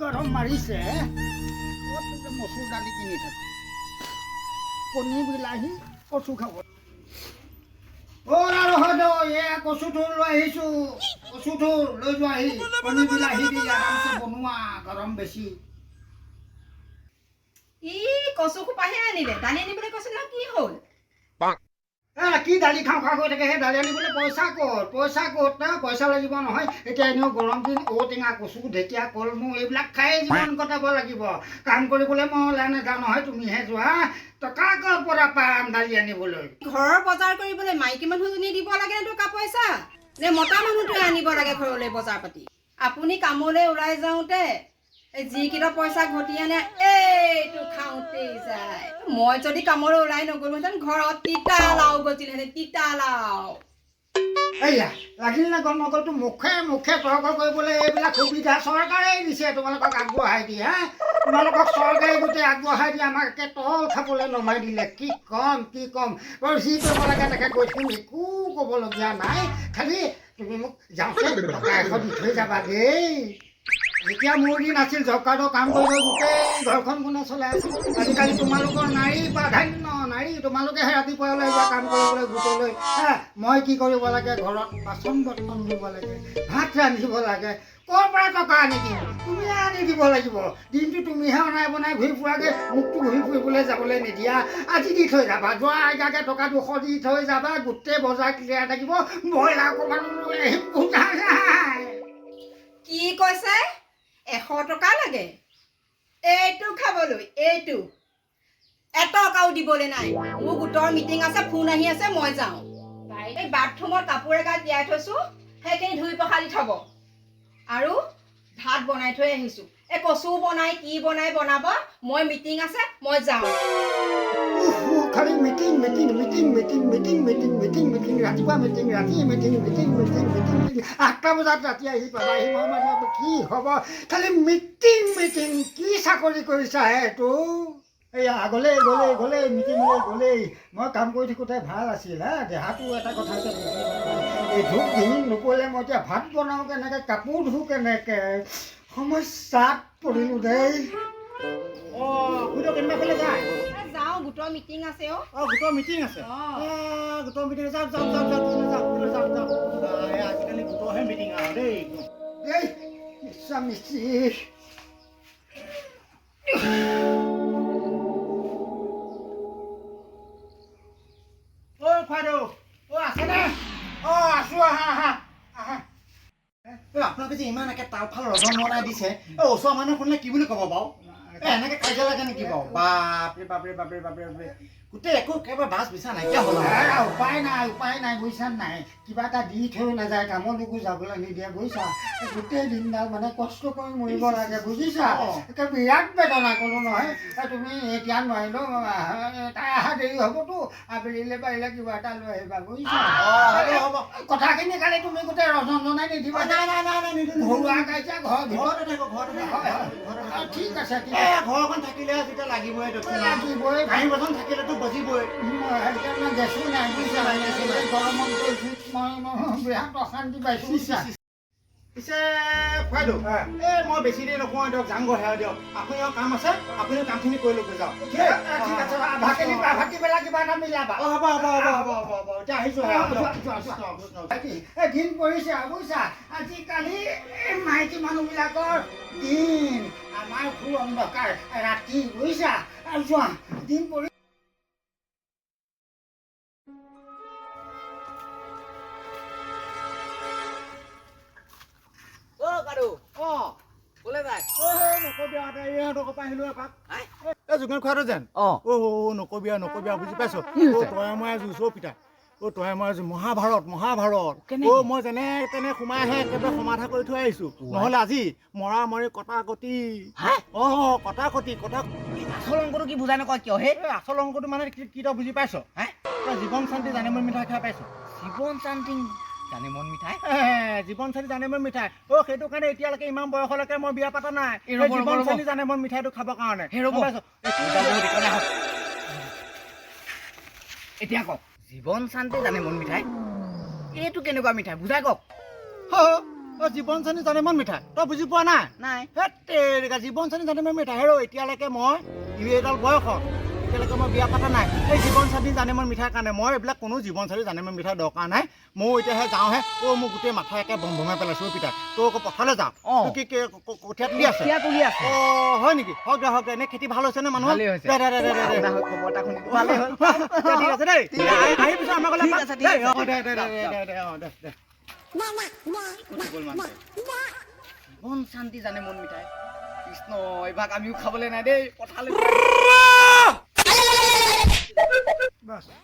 গৰম মাৰিছে মচুৰ দালি কিনি থাকো কণী বিলাহী কচু খাব কচু থোৰ লৈ আহিছো কচু থোৰ লৈ যোৱাহি কণী বিলাহী দি আৰামছে বনোৱা গৰম বেছি কচু খোপাহে আনিলে দালি আনিবলৈ কৈছে ন কি হ'ল কি দালি খাওঁ খা গৈ থাকে সেই দালি আনিবলৈ পইচা ক'ত না পইচা লাগিব নহয় এতিয়া এনেও গৰম দিন ঔটেঙা কচু ঢেকীয়া কলমৌ এইবিলাক খাই জীৱন কটাব লাগিব কাম কৰিবলৈ মই ওলাই নাযাওঁ নহয় তুমিহে যোৱা টকা ক'ৰ পৰা পাম দালি আনিবলৈ ঘৰৰ বজাৰ কৰিবলৈ মাইকী মানুহজনীয়ে দিব লাগে নে টকা পইচা নে মতা মানুহটোৱে আনিব লাগে ঘৰলৈ বজাৰ পাতি আপুনি কামলৈ ওলাই যাওঁতে যিকেইটা পইচা ঘটি আনে এইটো খাওঁতেই যায় মই যদি কামলৈ ওলাই নগলোহেঁতেন ঘৰত তিতা লাও গজিলহেঁতেন তিতা লাও এয়া লাগিল নে গম নগলতো মুখে মুখে তৰ্ক কৰিবলৈ এইবিলাক সুবিধা চৰকাৰেই দিছে তোমালোকক আগবঢ়াই দিয়ে হা তোমালোকক চৰকাৰে গোটেই আগবঢ়াই দিয়ে আমাক একে তল খাবলৈ নমাই দিলে কি কম বাৰু যি কৰিব লাগে তাকে কৈছোঁ একো ক'বলগীয়া নাই খালি তুমি মোক যাওঁতে টকা এশ দি থৈ যাবা দেই যেতিয়া মোৰ দিন আছিল জব কাৰ্ডৰ কাম কৰিব গোটেই ঘৰখন কোনে চলাই আছিল আজিকালি তোমালোকৰ নাৰী প্ৰাধান্য নাৰী তোমালোকেহে ৰাতিপুৱা ওলাই যোৱা কাম কৰিবলৈ গোটলৈ মই কি কৰিব লাগে ঘৰত বাচন বৰ্তন ধুব লাগে ভাত ৰান্ধিব লাগে ক'ৰ পৰা টকা আনি দিম তুমিহে আনি দিব লাগিব দিনটো তুমিহে বনাই ঘূৰি ফুৰাকৈ মোকতো ঘূৰি ফুৰিবলৈ যাবলৈ নিদিয়া আজি দি থৈ যাবা যোৱা আগাকে টকা 200 দি থৈ যাবা গোটেই বজাৰ ক্লিয়াৰ থাকিব ব্ৰইলাৰ অকণমান লৈ আহিম কি কৈছে 100 টকা লাগে এইটো খাবলৈ এইটো এটকাও দিবলৈ নাই মোৰ গোটৰ মিটিং আছে ফোন আহি আছে মই যাওঁ এই বাথৰুমৰ কাপোৰ এগাল তিয়াই থৈছো সেইখিনি ধুই পখালি থব আৰু ভাত বনাই থৈ আহিছো এই কচু বনাই কি বনাই বনাব মই মিটিং আছে মই যাওঁ খালি মিটিং ৰাতিপুৱা মিটিং ৰাতি মিটিং 8টা বজাত ৰাতি আহি পাবাহি মই মানে কি হ'ব খালি মিটিং কি চাকৰি কৰিছা এইটো এয়া গ'লেই মিটিঙলৈ গ'লেই মই কাম কৰি থাকোঁতে ভাল আছিল দেহাটো এটা কথা এই ধূপ ধুই নকৰিলে মই এতিয়া ভাত বনাওঁ কেনেকৈ কাপোৰ ধুওঁ কেনেকৈ সমস্যাত পৰিলোঁ দেই কেনেবাফালে যায় যাওঁ গোটৰ মিটিং আছে গোটৰ মিটিং আছে গোটৰ মিটিং যাওক আজিকালি গোটৰহে মিটিং আৰু দেই মিছামিছি খুৱাইদেউ আছেনে আছোঁ আহা আপোনালোকে যে ইমান একে তালফাল ৰজন বনাই দিছে ওচৰৰ মানুহ শুনিলে কি বুলি ক'ব বাৰু এনেকে কাজিয়া লাগে নেকি বাৰু বাপৰে গোটেই একো একেবাৰে বাছ বিচা নাইকিয়া হ'ল উপায় নাই বুজিছা নাই কিবা এটা দি থৈ নাযায় কামলৈকো যাবলৈ নিদিয়ে বুজিছা গোটেই দিনডাল মানে কষ্ট কৰি মৰিব লাগে বুজিছা একে বিৰাট বেদনা ক'লো নহয় তুমি এতিয়া নোৱাৰিলেও তাই অহা দেৰি হ'বতো আবেলিলৈ পাৰিলে কিবা এটা লৈ আহিবা বুজিছা কথাখিনি খালি তুমি গোটেই ৰজন জনাই নিদিবা ঘৰুৱা কাজিয়া ঘৰৰ ভিতৰতে থাকিব ঠিক আছে ঘৰখন থাকিলে যেতিয়া লাগিবই কাঁহী বাচন থাকিলেতো বজিবই গেছো নাই বুজিছা গৰমত বিৰাট অশান্তি পাইছোঁ বুজিছা পিছে খুৱাইদেউ মই বেছি দেৰি নকওঁ দিয়ক যাংগৈ দিয়ক আপুনি কাম আছে আপুনি কামখিনি কৰি লৈ যাওক ঠিক আছে ভাটিবেলা কিবা এটা মিলাবা হ'ব এতিয়া আহিছোঁ দিন পৰিছে বুজিছা আজিকালি মাইকী মানুহবিলাকৰ দিন আমাৰ ঘূৰ অন্ধকাৰ ৰাতি বুজিছা যোৱা দিন পৰি যোগেন খোৱাটো যেন নকবি বুজি পাইছ তই মই জুইছো পিতা তই মই মহাভাৰত মই যেনে তেনে সোমাই আহে একেবাৰে সমাধা কৰি থৈ আহিছো নহলে আজি মৰা মৰি কটা কটি আচল অংকটো কি বুজাই নকয় কিয় সেই আচল অংকটো মানে কি তই বুজি পাইছ তই জীৱন শান্তি জানিমন মিঠাই খাই পাইছ জীৱন শান্তি জানিমন মিঠাই জীৱন শান্তি জানিমন মিঠাই সেইটো কাৰণে এতিয়ালৈকে ইমান বয়সলৈকে মই বিয়া পাতা নাই জীৱন শান্তি জানিমন মিঠাইটো খাবৰ কাৰণে এতিয়া কওক জীৱন শান্তি জানিমন মিঠাই এইটো কেনেকুৱা মিঠাই বুজাই কওক অ জীৱন চানি জানে মন মিঠাই তই বুজি পোৱা নাই নাই হেতেৰিকা জীৱন চানি জানে মন মিঠাই হেৰ এতিয়ালৈকে মই এইডাল বয়সত এতিয়ালৈকে মই বিয়া পাতা নাই এই জীৱন চানি জানে মন মিঠাই কাৰণে মই এইবিলাক কোনো জীৱন চানি জানে মন মিঠাই দৰকাৰ নাই ময়ো এতিয়াহে যাওঁহে মোৰ গোটেই মাথা একে বম ভমাই পেলাইছোঁ পিতা তই আকৌ পথাৰলৈ যাওঁ কি কঠীয়া তুলি আছে তুলি আছে অ হয় নেকি হওক দে এনে খেতি ভাল হৈছে নে মানুহ ভালেই হৈছে। দে খবৰ এটা শুনি ভালেই হ'ল ঠিক আছে দেই আহি পিছত আমাৰ ঠিক আছে, ঠিক আছে। দে মন শান্তি জানে মন মিঠাই কৃষ্ণ এইভাগ আমিও খাবলৈ নাই দেই পথাৰলৈ